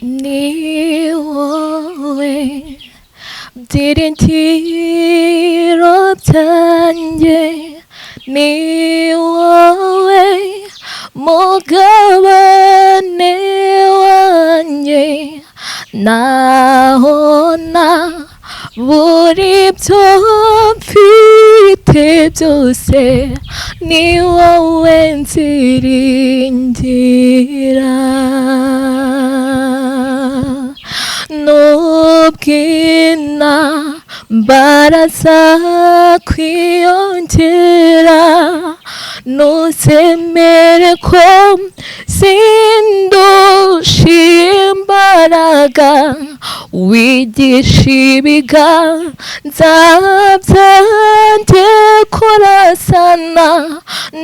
ni wowe byiringiro byanjye, ni wowe mugabane wanjye, naho buri byo mfite byose, ni wowe nziringira. Nubwina mbaraza kwiyongera, nuzemere ko sindusha imbaraga, wigisha ibiganza byanjye kurasana,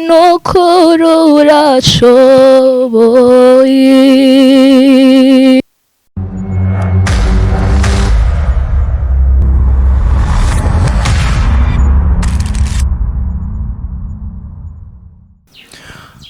n'ukuri urashoboye.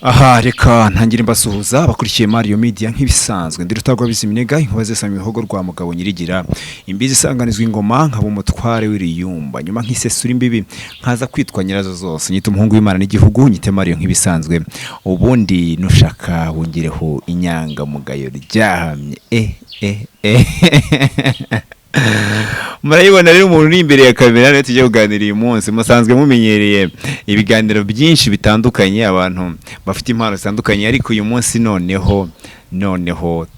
Aha reka ntangire mbasuhuza abakurikiye marion-media nk'ibisanzwe ndi rutagwa biziminega inkuba zesanga ibihogo rwa mugabo nyirigira imbizi isanganizwa ingoma nkaba umutware w'iriyumba nyuma nk'isesura imbibi nkaza kwitwa nyirazo zose nyita umuhungu w'Imana n'igihugu nyite marion nk'ibisanzwe ubundi nushaka wongereho inyanga mugayo ryahamye murayibona rero umuntu uri imbere ya kamera rero tujye kuganira uyu munsi musanzwe mumenyereye ibiganiro byinshi bitandukanye abantu bafite impano zitandukanye ariko uyu munsi noneho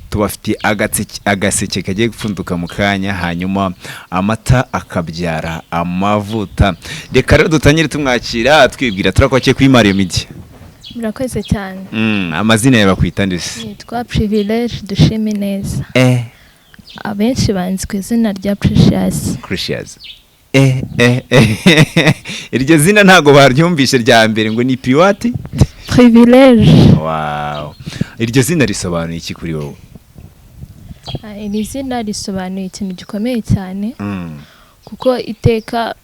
tubafite agaseke kagiye gupfunduka mu kanya hanyuma amata akabyara amavuta. Reka rero dutangire tumwakira twibwira turakwake kuri marion-media. Murakoze cyane. Amazina yawe bakwita ndetse nitwa Privilege dushime neza. Abenshi banzi ku izina rya Precious. Iryo zina ntago baryumvishe rya mbere ngo ni Priwati Privilege. Wow. Iryo zina risobanuye iki kuri wowe? Iri zina risobanuye ikintu gikomeye cyane kuko iteka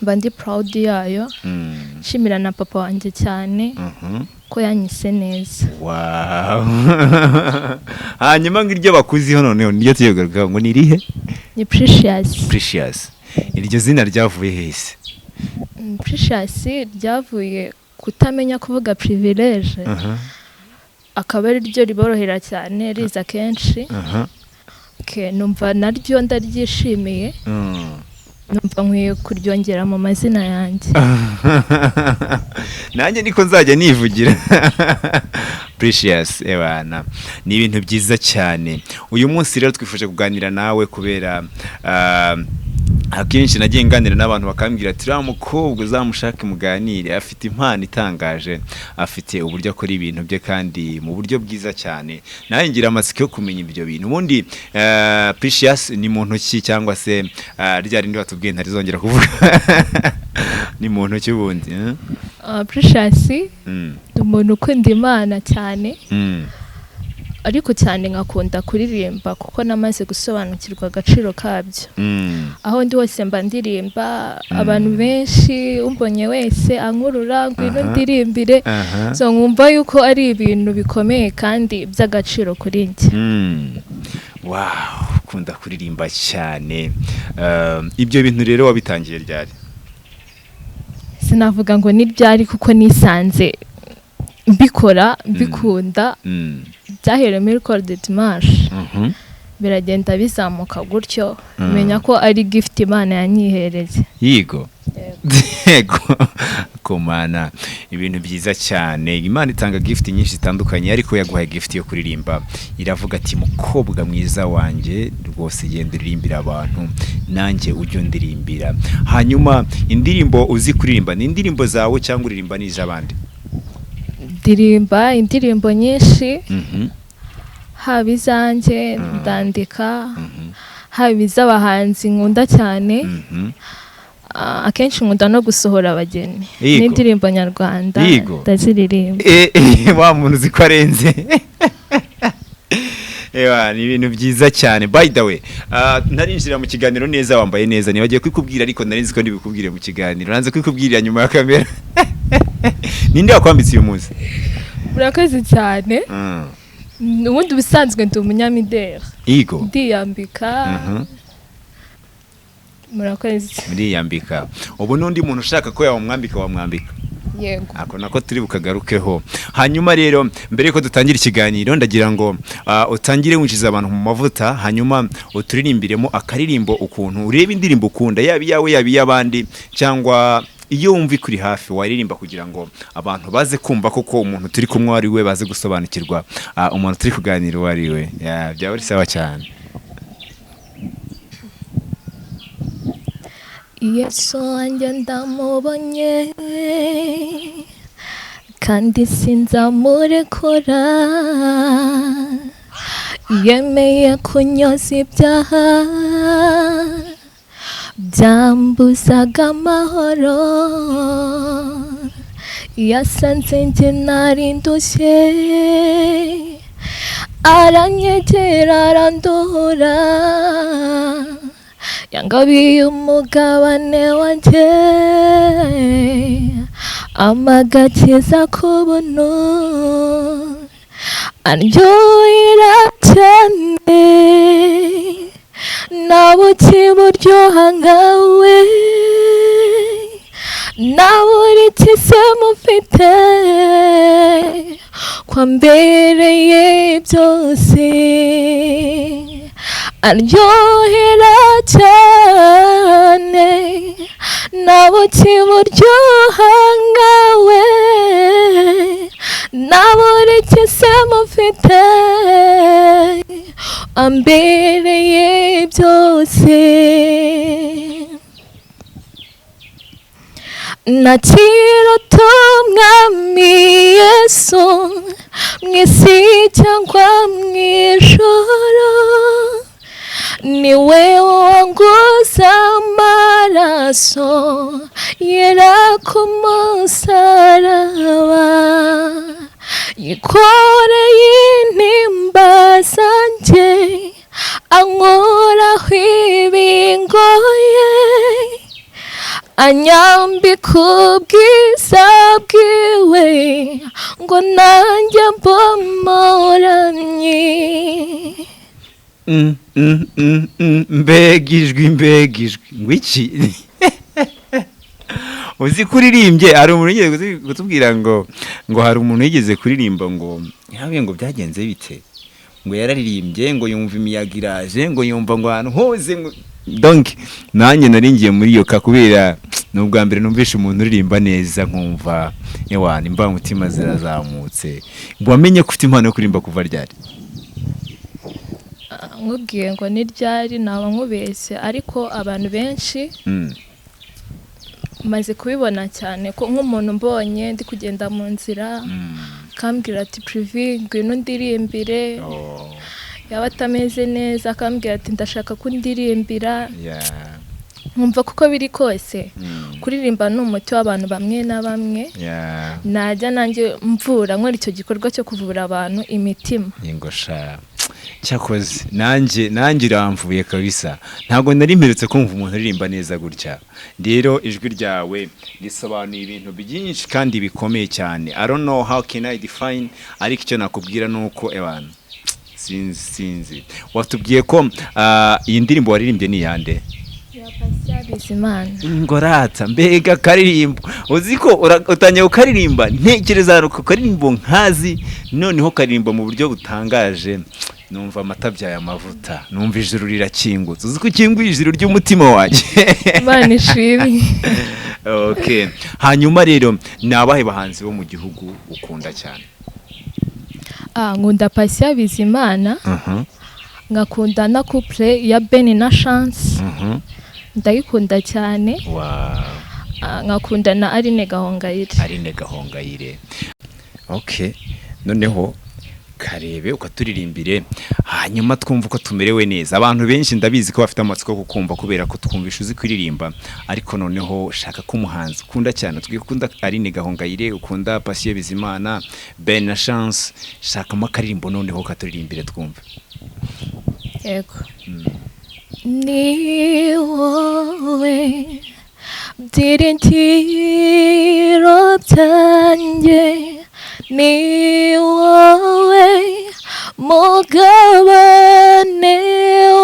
bandi proud yayo, shimira na papa wanjye cyane ko yanyise neza. Wow. Hanyuma ngiryo bakuziho noneho niyo tuyogaruka ngo nirihe? Ni Precious. Iryo zina ryavuye hese? Precious ryavuye kutamenya kuvuga Privilege. Akaba ari ryo riborohera cyane riza kenshi. Numva naryo ndaryishimiye. Numva nkwiye kuryongera mu mazina yanjye. Nanjye niko nzajya nivugira. Precious ebana ni ibintu byiza cyane. Uyu munsi rero twifuje kuganira nawe kubera akenshi nagiye nganira n'abantu bakambwira ati Wamukobwa uzamushake muganire, afite impano itangaje, afite uburyo akora ibintu bye kandi mu buryo bwiza cyane. Nawe ngira amatsiko yo kumenya ibyo bintu. Ubundi Precious ni muntu ki cyangwa se rya rindi batubwiye ntarizongera kuvuga ni muntu ki ubundi? Precious umuntu ukunda Imana cyane. Ariko cyane ngakunda kuririmba kuko namaze gusobanukirwa agaciro kabyo. Aho ndi hose mba ndirimba, abantu benshi umbonye wese ankurura ngwino ndirimbire, so nkumva yuko ari ibintu bikomeye kandi by'agaciro kuri njye. Wow, kunda kuririmba cyane. Ibyo bintu rero wabitangiye ryari? Sinavuga ngo ni ryari kuko nisanze mbikora mbikunda. Byahereye muri recorded march. Biragenda bizamuka gutyo menya ko ari gift Imana yanyihereze. Yego. Komana ibintu byiza cyane. Imana itanga gift nyinshi zitandukanye ariko yaguhaye gift yo kuririmba. Iravuga ati mukobwa mwiza wanjye rwose genda uririmbira abantu nanjye ujye ndirimbira. Hanyuma indirimbo uzi kuririmba ni indirimbo zawe cyangwa uririmba n'iz'abandi? Ndirimba indirimbo nyinshi. Haba izanjye ndandika, haba iz'abahanzi nkunda cyane. Akenshi nkunda no gusohora abageni n'indirimbo nyarwanda ndaziririmba. Wa muntu uzi ko arenze. Ni ibintu byiza cyane. By the way, narinjira mu kiganiro neza wambaye neza, nibagiye kwikubwira ariko narinzi ko ndibikubwire mu kiganiro. Nanze kwikubwira nyuma ya kamera. Ninde wakwambitse uyu munsi? Murakoze cyane. ubundi bisanzwe ndi umunyamideli Igo ndiyambika murakoze muriyambika ubu n'undi muntu ushaka ko yawumwambika wamwambika yego ako nako turi bukagarukeho hanyuma rero mbere yuko dutangira ikiganiro ndagira ngo utangire winjiza abantu mu mavuta hanyuma uturirimbiremo akaririmbo ukuntu ureba indirimbo ukunda yaba iyawe yaba iy'abandi cyangwa iyo wumva ikuri hafi waririmba kugira ngo abantu baze kumva koko umuntu turi kumwe ari we baze gusobanukirwa umuntu turi kuganira uwo ari we byaba ari sawa cyane. Yesu wanjye ndamubonye kandi sinzamurekura yemeye kunyoza ibyaha byambuzaga amahoro yasanze njye nari ndushye aranyegera aranduhura yangabiye umugabane wanjye amagakiza k'ubuntu aryohera cyane nabuki buryoha nkawe naburi kise mufite kwambereye byose aryohera cyane nabuki buryoha nkawe naburi kise mufite ambereye byose nakiruta umwami Yesu mw'isi cyangwa mw'ijoro niwe wanguza amaraso yera ku musaraba yikoreye intimba zanjye ankoraho ibingoye anyambika ubwiza bwiwe ngo nanjye mbomoramye mbegijwi ngwiki uzi kuririmbye hari umuntu yigeze kutubwira ngo hari umuntu yigeze kuririmba ngo yawe ngo byagenze bite ngo yararirimbye ngo yumva imiyaga iraje ngo yumva ngo ahantu hose donc nanjye naringiye muri iyo kakubera nubwa mbere numvishe umuntu uririmba neza nkumva yewana imba mutima zirazamutse ngo wamenye ko ufite impano yo kuririmba kuva ryari nkubwiye ngo ni ryari naba nkubeshye ariko abantu benshi maze kubibona cyane ko nk'umuntu mbonye ndi kugenda mu nzira kambwira ati privi ngwino ndirimbire yaba atameze neza akambwira ati ndashaka ko ndirimbira nkumva kuko biri kose kuririmba ni umuti w'abantu bamwe na bamwe najya nanjye mvura nkora icyo gikorwa cyo kuvura abantu imitima yengosha cyakoze nanjye iramvuye kabisa ntabwo nari mperutse kumva umuntu aririmba neza gutya rero ijwi ryawe risobanuye ibintu byinshi kandi bikomeye cyane I don't know how can I define ariko icyo nakubwira nuko abantu sinzi watubwiye ko iyi ndirimbo waririmbye ni yande ngorata mbega karirimbo uzi ko utangiye ukaririmba ntekereza ko karirimbo nkazi noneho karirimba mu buryo butangaje numva amatabya ya mavuta numva ijuru rirakingutse uzi ko kinguye ijuru ry'umutima wanjye Imana ishimwe okay hanyuma rero nabahe bahanzi bo mu gihugu ukunda cyane nkunda Patient Bizimana ngakunda na couple ya Ben na Chance ndayikunda cyane nkakunda na Aline Gahongayire okay noneho karebe ukaturirimbire hanyuma twumva uko tumerewe neza abantu benshi ndabizi ko bafite amatsiko yo kukumva kubera ko twumvisha uzi kuririmba ariko noneho shaka ko umuhanzi ukunda cyane twikunda Aline Gahongayire ukunda Patient Bizimana Ben na Chance shaka makaririmbo noneho katuririmbire twumve yego ni wowe byiringiro byanjye ni wowe mugabane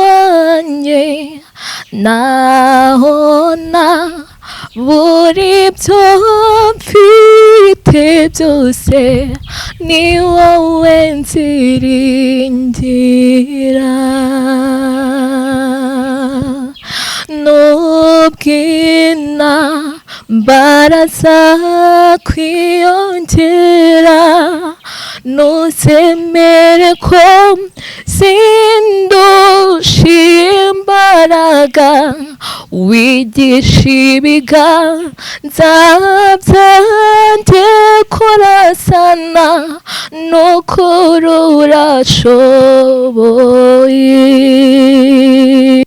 wanjye nahona buri byo mfite byose ni wowe nziringira nubwina mbaraza kwiyongera nuzemere ko sindusha imbaraga wigisha ibiganza byanjye kurasana n'ukuri urashoboye